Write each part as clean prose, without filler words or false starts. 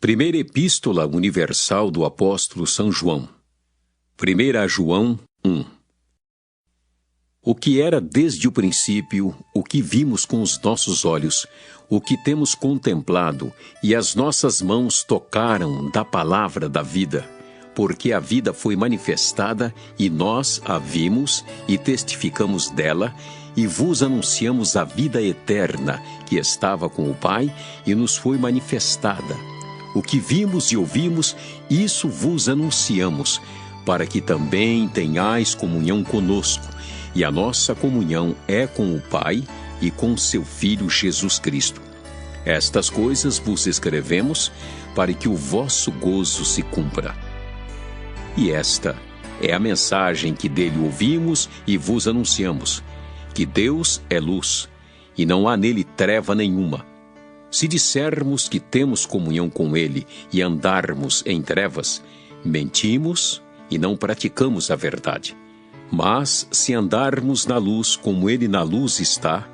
Primeira Epístola Universal do Apóstolo São João. 1 João 1. O que era desde o princípio, o que vimos com os nossos olhos, o que temos contemplado, e as nossas mãos tocaram da palavra da vida, porque a vida foi manifestada, e nós a vimos e testificamos dela, e vos anunciamos a vida eterna, que estava com o Pai, e nos foi manifestada. O que vimos e ouvimos, isso vos anunciamos, para que também tenhais comunhão conosco. E a nossa comunhão é com o Pai e com seu Filho Jesus Cristo. Estas coisas vos escrevemos, para que o vosso gozo se cumpra. E esta é a mensagem que dele ouvimos e vos anunciamos, que Deus é luz, e não há nele treva nenhuma. Se dissermos que temos comunhão com ele e andarmos em trevas, mentimos e não praticamos a verdade. Mas, se andarmos na luz como ele na luz está,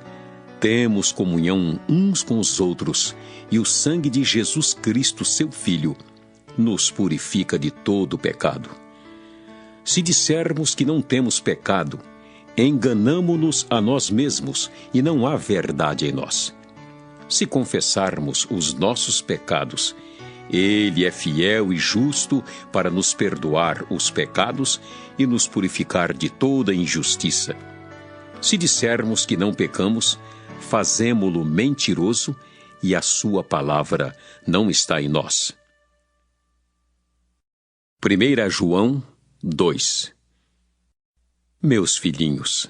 temos comunhão uns com os outros, e o sangue de Jesus Cristo, seu Filho, nos purifica de todo o pecado. Se dissermos que não temos pecado, enganamo-nos a nós mesmos, e não há verdade em nós. Se confessarmos os nossos pecados, ele é fiel e justo para nos perdoar os pecados e nos purificar de toda injustiça. Se dissermos que não pecamos, fazemo-lo mentiroso e a sua palavra não está em nós. 1 João 2. Meus filhinhos,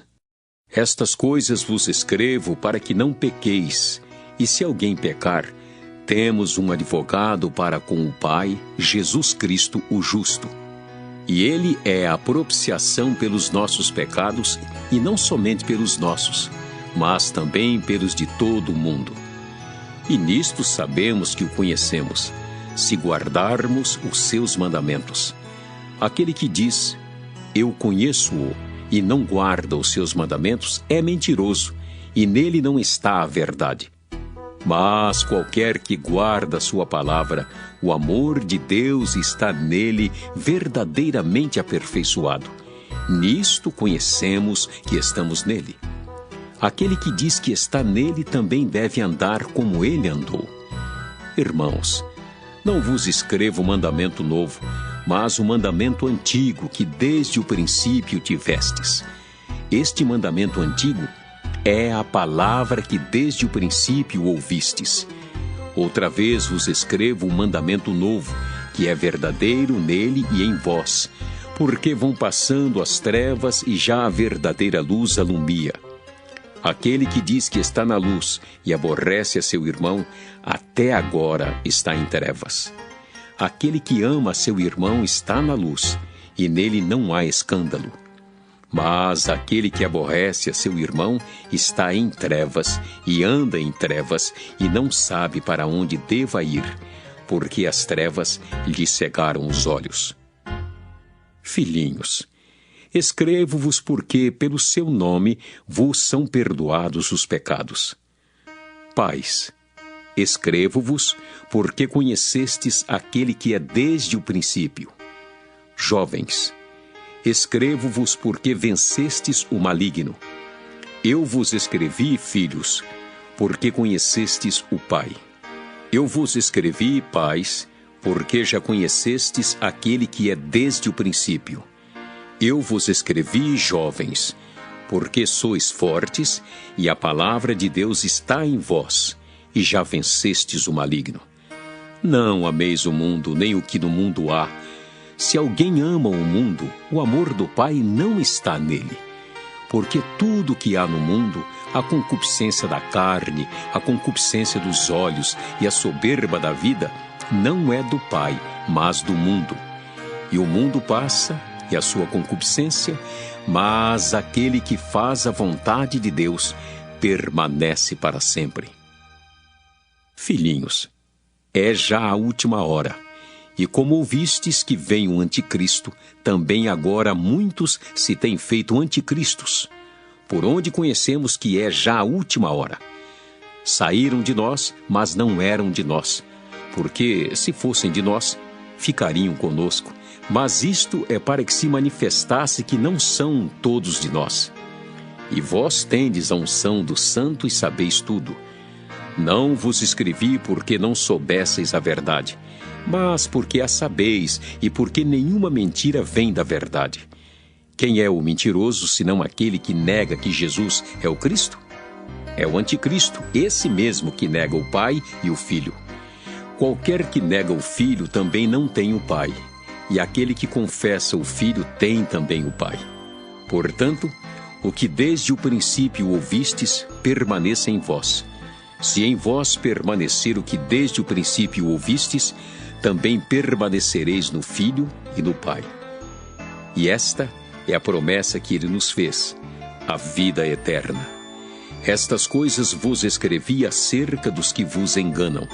estas coisas vos escrevo para que não pequeis, e se alguém pecar, temos um advogado para com o Pai, Jesus Cristo o justo. E ele é a propiciação pelos nossos pecados, e não somente pelos nossos, mas também pelos de todo o mundo. E nisto sabemos que o conhecemos, se guardarmos os seus mandamentos. Aquele que diz, eu conheço-o, e não guarda os seus mandamentos, é mentiroso, e nele não está a verdade. Mas qualquer que guarda sua palavra, o amor de Deus está nele verdadeiramente aperfeiçoado. Nisto conhecemos que estamos nele. Aquele que diz que está nele também deve andar como ele andou. Irmãos, não vos escrevo mandamento novo, mas o mandamento antigo que desde o princípio tivestes. Este mandamento antigo é a palavra que desde o princípio ouvistes. Outra vez vos escrevo um mandamento novo, que é verdadeiro nele e em vós, porque vão passando as trevas e já a verdadeira luz alumia. Aquele que diz que está na luz e aborrece a seu irmão, até agora está em trevas. Aquele que ama a seu irmão está na luz, e nele não há escândalo. Mas aquele que aborrece a seu irmão está em trevas e anda em trevas e não sabe para onde deva ir, porque as trevas lhe cegaram os olhos. Filhinhos, escrevo-vos porque pelo seu nome vos são perdoados os pecados. Pais, escrevo-vos porque conhecestes aquele que é desde o princípio. Jovens, escrevo-vos porque vencestes o maligno. Eu vos escrevi, filhos, porque conhecestes o Pai. Eu vos escrevi, pais, porque já conhecestes aquele que é desde o princípio. Eu vos escrevi, jovens, porque sois fortes e a palavra de Deus está em vós, e já vencestes o maligno. Não ameis o mundo, nem o que no mundo há. Se alguém ama o mundo, o amor do Pai não está nele. Porque tudo que há no mundo, a concupiscência da carne, a concupiscência dos olhos e a soberba da vida, não é do Pai, mas do mundo. E o mundo passa, e a sua concupiscência, mas aquele que faz a vontade de Deus permanece para sempre. Filhinhos, é já a última hora. E como ouvistes que vem o anticristo, também agora muitos se têm feito anticristos, por onde conhecemos que é já a última hora. Saíram de nós, mas não eram de nós. porque, se fossem de nós, ficariam conosco. Mas isto é para que se manifestasse que não são todos de nós. E vós tendes a unção do Santo e sabeis tudo. Não vos escrevi porque não soubesseis a verdade, mas porque a sabeis e porque nenhuma mentira vem da verdade. Quem é o mentiroso, senão aquele que nega que Jesus é o Cristo? É o anticristo, esse mesmo que nega o Pai e o Filho. Qualquer que nega o Filho também não tem o Pai, e aquele que confessa o Filho tem também o Pai. Portanto, o que desde o princípio ouvistes, permaneça em vós. Se em vós permanecer o que desde o princípio ouvistes, também permanecereis no Filho e no Pai. E esta é a promessa que ele nos fez, a vida eterna. Estas coisas vos escrevi acerca dos que vos enganam.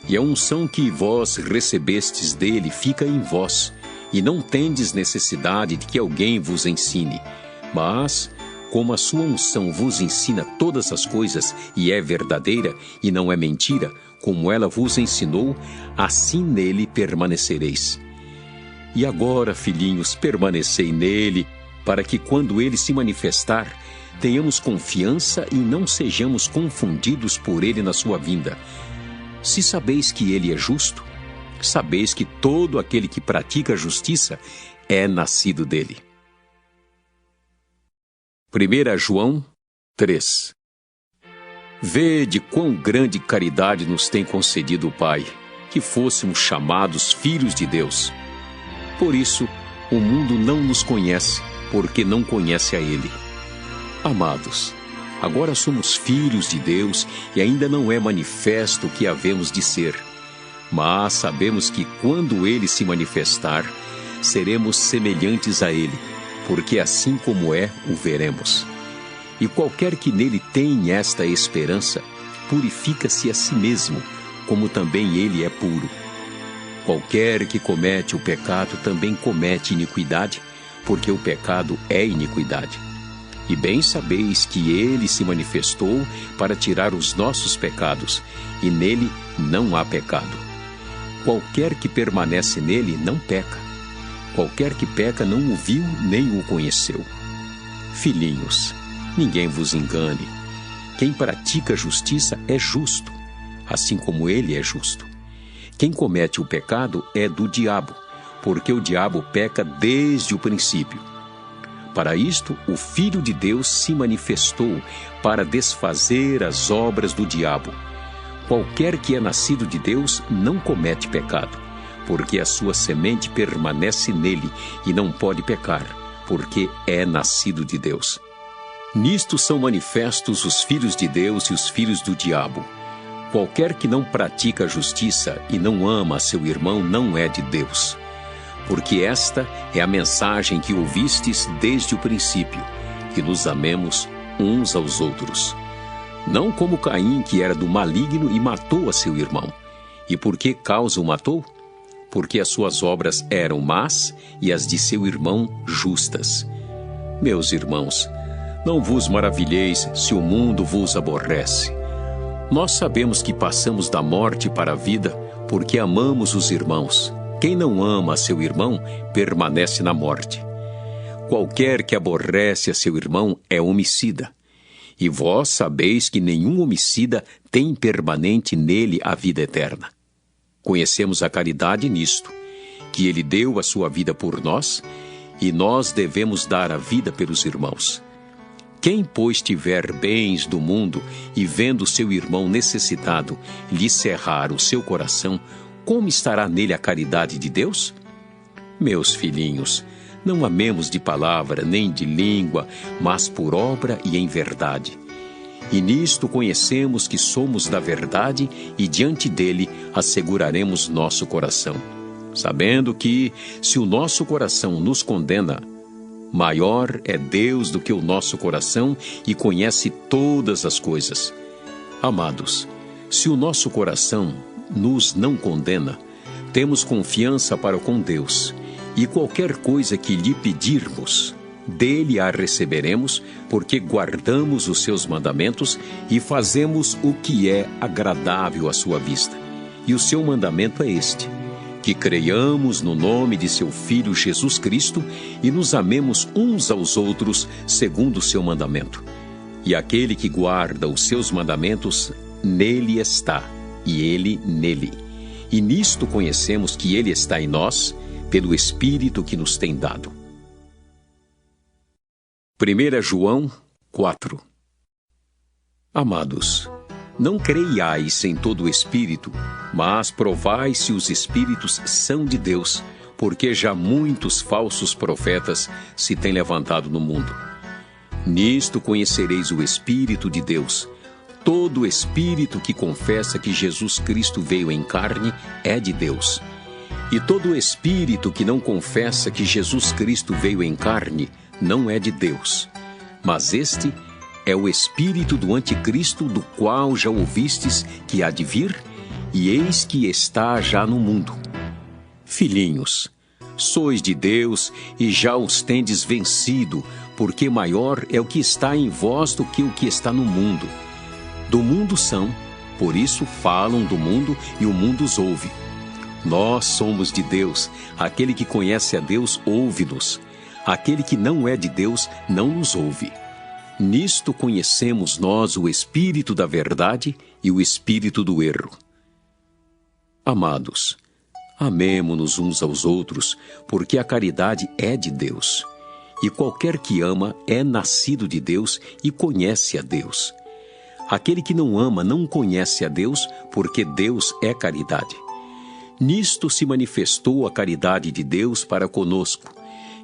E a unção que vós recebestes dele fica em vós, e não tendes necessidade de que alguém vos ensine. Mas, como a sua unção vos ensina todas as coisas, e é verdadeira, e não é mentira, como ela vos ensinou, assim nele permanecereis. E agora, filhinhos, permanecei nele, para que quando ele se manifestar, tenhamos confiança e não sejamos confundidos por ele na sua vinda. Se sabeis que ele é justo, sabeis que todo aquele que pratica a justiça é nascido dele. 1 João 3. Vede quão grande caridade nos tem concedido o Pai, que fôssemos chamados filhos de Deus. Por isso, o mundo não nos conhece, porque não conhece a Ele. Amados, agora somos filhos de Deus e ainda não é manifesto o que havemos de ser. Mas sabemos que quando Ele se manifestar, seremos semelhantes a Ele, porque assim como é, o veremos. E qualquer que nele tem esta esperança, purifica-se a si mesmo, como também ele é puro. Qualquer que comete o pecado também comete iniquidade, porque o pecado é iniquidade. E bem sabeis que ele se manifestou para tirar os nossos pecados, e nele não há pecado. Qualquer que permanece nele não peca. Qualquer que peca não o viu nem o conheceu. Filhinhos, ninguém vos engane. Quem pratica justiça é justo, assim como ele é justo. Quem comete o pecado é do diabo, porque o diabo peca desde o princípio. Para isto, o Filho de Deus se manifestou para desfazer as obras do diabo. Qualquer que é nascido de Deus não comete pecado, porque a sua semente permanece nele e não pode pecar, porque é nascido de Deus. Nisto são manifestos os filhos de Deus e os filhos do diabo. Qualquer que não pratica a justiça e não ama a seu irmão não é de Deus. Porque esta é a mensagem que ouvistes desde o princípio, que nos amemos uns aos outros. Não como Caim, que era do maligno e matou a seu irmão. E por que causa o matou? Porque as suas obras eram más e as de seu irmão justas. Meus irmãos, não vos maravilheis se o mundo vos aborrece. Nós sabemos que passamos da morte para a vida porque amamos os irmãos. Quem não ama a seu irmão permanece na morte. Qualquer que aborrece a seu irmão é homicida. E vós sabeis que nenhum homicida tem permanente nele a vida eterna. Conhecemos a caridade nisto, que ele deu a sua vida por nós, e nós devemos dar a vida pelos irmãos. Quem, pois, tiver bens do mundo e vendo seu irmão necessitado lhe cerrar o seu coração, como estará nele a caridade de Deus? Meus filhinhos, não amemos de palavra nem de língua, mas por obra e em verdade. E nisto conhecemos que somos da verdade e diante dele asseguraremos nosso coração, sabendo que, se o nosso coração nos condena, maior é Deus do que o nosso coração e conhece todas as coisas. Amados, se o nosso coração nos não condena, temos confiança para com Deus, e qualquer coisa que lhe pedirmos, dele a receberemos, porque guardamos os seus mandamentos e fazemos o que é agradável à sua vista. e o seu mandamento é este: que creiamos no nome de seu Filho Jesus Cristo e nos amemos uns aos outros segundo o seu mandamento. E aquele que guarda os seus mandamentos, nele está, e ele nele. E nisto conhecemos que ele está em nós, pelo Espírito que nos tem dado. 1 João 4. Amados, não creiais em todo o Espírito, mas provai se os Espíritos são de Deus, porque já muitos falsos profetas se têm levantado no mundo. Nisto conhecereis o Espírito de Deus. Todo Espírito que confessa que Jesus Cristo veio em carne é de Deus. E todo Espírito que não confessa que Jesus Cristo veio em carne não é de Deus. Mas este é o espírito do anticristo, do qual já ouvistes que há de vir, e eis que está já no mundo. Filhinhos, sois de Deus e já os tendes vencido, porque maior é o que está em vós do que o que está no mundo. Do mundo são, por isso falam do mundo e o mundo os ouve. Nós somos de Deus, aquele que conhece a Deus ouve-nos. Aquele que não é de Deus não nos ouve. Nisto conhecemos nós o espírito da verdade e o espírito do erro. Amados, amemo-nos uns aos outros, porque a caridade é de Deus. E qualquer que ama é nascido de Deus e conhece a Deus. Aquele que não ama não conhece a Deus, porque Deus é caridade. Nisto se manifestou a caridade de Deus para conosco,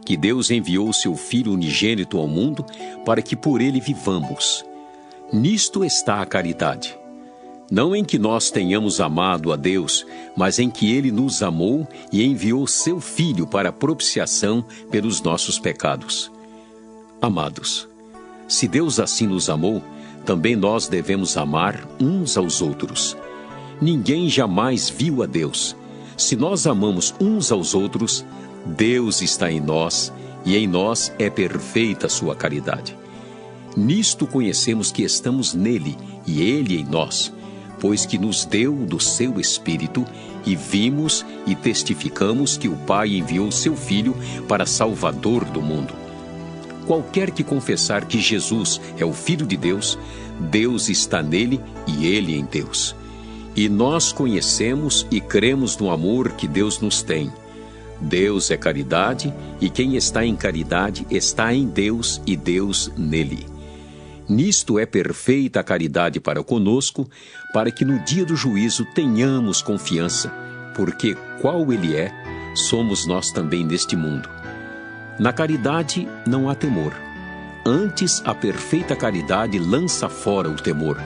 que Deus enviou seu Filho unigênito ao mundo para que por ele vivamos. Nisto está a caridade. Não em que nós tenhamos amado a Deus, mas em que ele nos amou e enviou seu Filho para a propiciação pelos nossos pecados. Amados, se Deus assim nos amou, também nós devemos amar uns aos outros. Ninguém jamais viu a Deus. Se nós amamos uns aos outros, Deus está em nós, e em nós é perfeita a sua caridade. Nisto conhecemos que estamos nele, e ele em nós, pois que nos deu do seu Espírito, e vimos e testificamos que o Pai enviou seu Filho para Salvador do mundo. Qualquer que confessar que Jesus é o Filho de Deus, Deus está nele e ele em Deus. E nós conhecemos e cremos no amor que Deus nos tem. Deus é caridade, e quem está em caridade está em Deus e Deus nele. Nisto é perfeita a caridade para conosco, para que no dia do juízo tenhamos confiança, porque qual ele é, somos nós também neste mundo. Na caridade não há temor. Antes, a perfeita caridade lança fora o temor,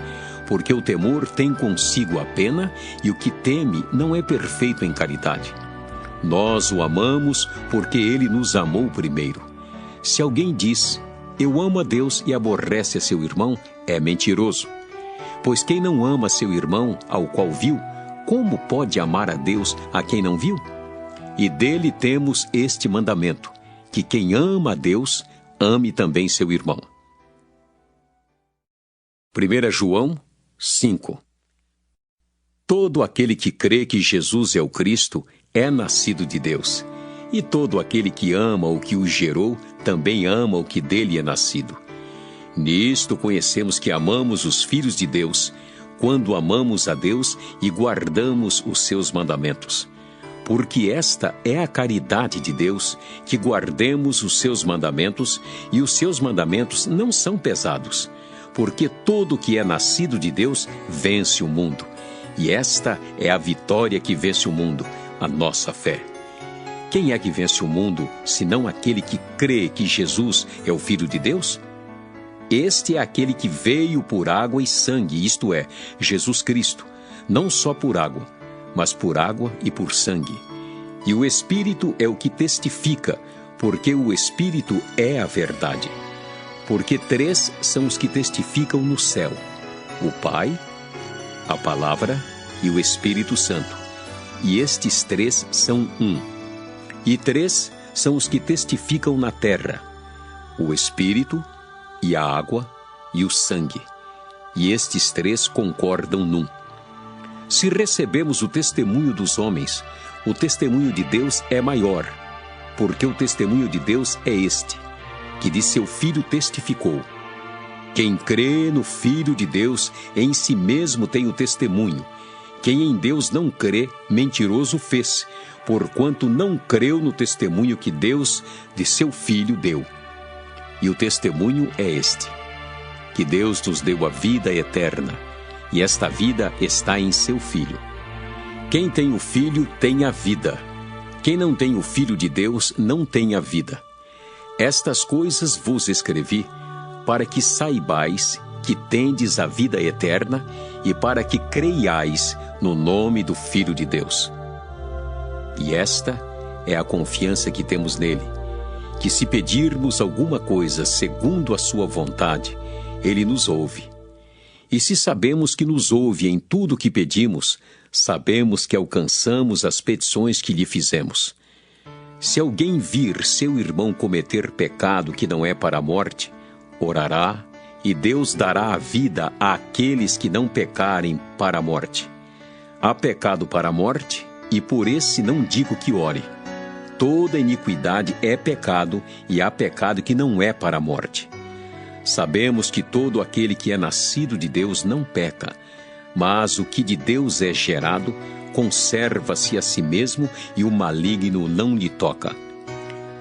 porque o temor tem consigo a pena, e o que teme não é perfeito em caridade. Nós o amamos porque ele nos amou primeiro. Se alguém diz, eu amo a Deus e aborrece a seu irmão, é mentiroso. Pois quem não ama seu irmão, ao qual viu, como pode amar a Deus a quem não viu? E dele temos este mandamento, que quem ama a Deus, ame também seu irmão. 1 João 5. Todo aquele que crê que Jesus é o Cristo é nascido de Deus. E todo aquele que ama o que o gerou, também ama o que dele é nascido. Nisto conhecemos que amamos os filhos de Deus, quando amamos a Deus e guardamos os seus mandamentos. Porque esta é a caridade de Deus, que guardemos os seus mandamentos, e os seus mandamentos não são pesados, porque todo o que é nascido de Deus vence o mundo. E esta é a vitória que vence o mundo, a nossa fé. Quem é que vence o mundo, senão aquele que crê que Jesus é o Filho de Deus? Este é aquele que veio por água e sangue, isto é, Jesus Cristo, não só por água, mas por água e por sangue. E o Espírito é o que testifica, porque o Espírito é a verdade. Porque 3 são os que testificam no céu: o Pai, a Palavra e o Espírito Santo. E estes 3 são um. E 3 são os que testificam na terra: o Espírito, e a água, e o sangue. E estes 3 concordam num. Se recebemos o testemunho dos homens, o testemunho de Deus é maior, porque o testemunho de Deus é este, que de seu Filho testificou. Quem crê no Filho de Deus, em si mesmo tem o testemunho. Quem em Deus não crê, mentiroso fez, porquanto não creu no testemunho que Deus de seu Filho deu. E o testemunho é este, que Deus nos deu a vida eterna, e esta vida está em seu Filho. Quem tem o Filho tem a vida. Quem não tem o Filho de Deus não tem a vida. Estas coisas vos escrevi, para que saibais que tendes a vida eterna e para que creiais no nome do Filho de Deus. E esta é a confiança que temos nele, que se pedirmos alguma coisa segundo a sua vontade, ele nos ouve. E se sabemos que nos ouve em tudo o que pedimos, sabemos que alcançamos as petições que lhe fizemos. Se alguém vir seu irmão cometer pecado que não é para a morte, orará, e Deus dará a vida àqueles que não pecarem para a morte. Há pecado para a morte, e por esse não digo que ore. Toda iniquidade é pecado, e há pecado que não é para a morte. Sabemos que todo aquele que é nascido de Deus não peca, mas o que de Deus é gerado, conserva-se a si mesmo e o maligno não lhe toca.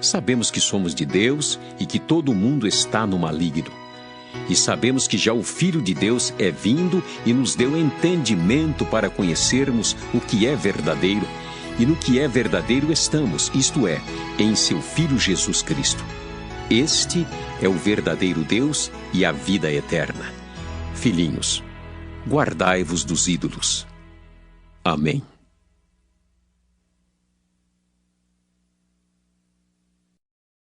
Sabemos que somos de Deus e que todo mundo está no maligno. E sabemos que já o Filho de Deus é vindo e nos deu entendimento para conhecermos o que é verdadeiro, e no que é verdadeiro estamos, isto é, em seu Filho Jesus Cristo. Este é o verdadeiro Deus e a vida eterna. Filhinhos, guardai-vos dos ídolos. Amém.